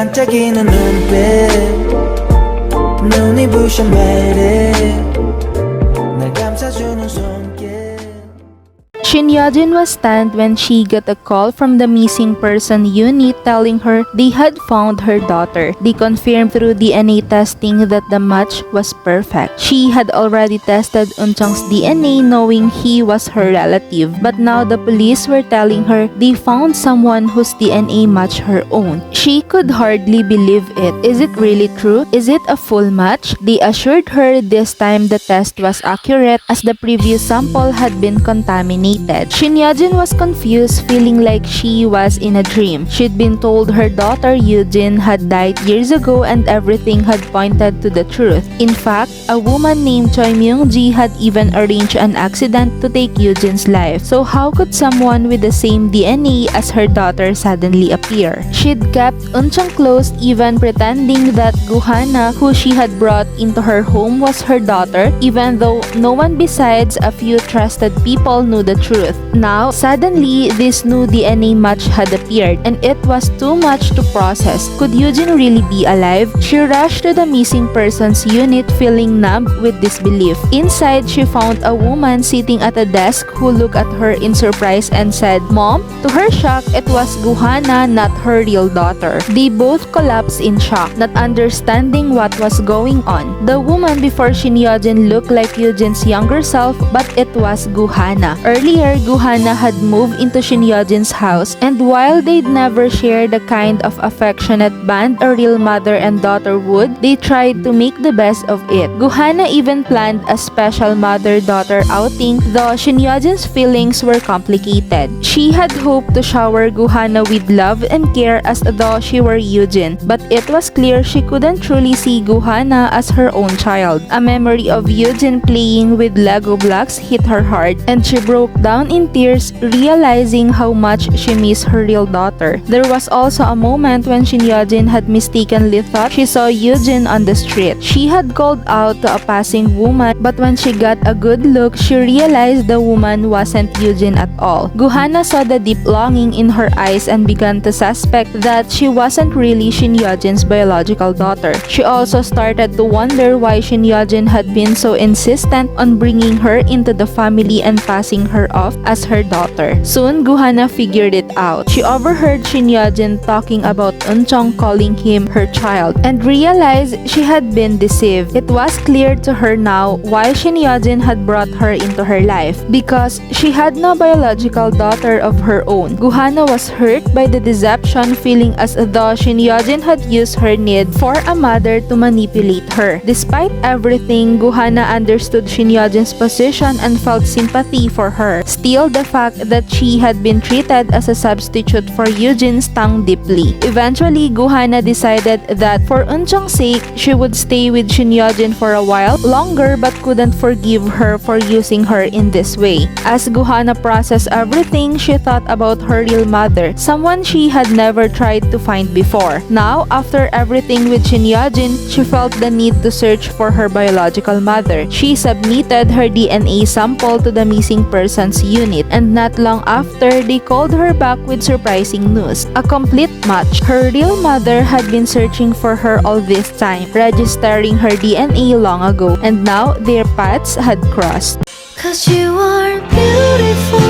반짝이는 눈빛 눈이 부셔 매일 날 감싸주는 손길. Shin Yojin was stunned when she got a call from the missing person unit telling her they had found her daughter. They confirmed through DNA testing that the match was perfect. She had already tested Eunchung's DNA knowing he was her relative, but now the police were telling her they found someone whose DNA matched her own. She could hardly believe it. Is it really true? Is it a full match? They assured her this time the test was accurate as the previous sample had been contaminated. Shin Yojin was confused, feeling like she was in a dream. She'd been told her daughter Yujin had died years ago and everything had pointed to the truth. In fact, a woman named Choi Myung-ji had even arranged an accident to take Yujin's life. So how could someone with the same DNA as her daughter suddenly appear? She'd kept Eunchung close, even pretending that Guhana, who she had brought into her home, was her daughter, even though no one besides a few trusted people knew the truth. Now, suddenly, this new DNA match had appeared, and it was too much to process. Could Yujin really be alive? She rushed to the missing persons unit, feeling numb with disbelief. Inside, she found a woman sitting at a desk who looked at her in surprise and said, "Mom?" To her shock, it was Guhana, not her real daughter. They both collapsed in shock, not understanding what was going on. The woman before Shin Yojin looked like Yujin's younger self, but it was Guhana. Earlier, Guhana had moved into Shin Yojin's house, and while they'd never shared the kind of affectionate bond a real mother and daughter would, they tried to make the best of it. Guhana even planned a special mother-daughter outing, though Shin Yojin's feelings were complicated. She had hoped to shower Guhana with love and care as though she were Yujin, but it was clear she couldn't truly see Guhana as her own child. A memory of Yujin playing with Lego blocks hit her hard, and she broke down in tears, realizing how much she missed her real daughter. There was also a moment when Shin Yojin had mistakenly thought she saw Yujin on the street. She had called out to a passing woman, but when she got a good look, she realized the woman wasn't Yujin at all. Guhana saw the deep longing in her eyes and began to suspect that she wasn't really Shin Yojin's biological daughter. She also started to wonder why Shin Yojin had been so insistent on bringing her into the family and passing her off as her daughter. Soon, Guhana figured it out. She overheard Shin Yojin talking about Eunchung calling him her child and realized she had been deceived. It was clear to her now why Shin Yojin had brought her into her life, because she had no biological daughter of her own. Guhana was hurt by the deception, feeling as though Shin Yojin had used her need for a mother to manipulate her. Despite everything, Guhana understood Shin Yojin's position and felt sympathy for her. Still, the fact that she had been treated as a substitute for Yujin stung deeply. Eventually, Guhana decided that for Eunchung's sake, she would stay with Shin Yojin for a while longer, but couldn't forgive her for using her in this way. As Guhana processed everything, she thought about her real mother, someone she had never tried to find before. Now, after everything with Shin Yojin, she felt the need to search for her biological mother. She submitted her DNA sample to the missing persons unit, and not long after, they called her back with surprising news. A complete match. Her real mother had been searching for her all this time, registering her DNA long ago, and now their paths had crossed. 'Cause you are beautiful.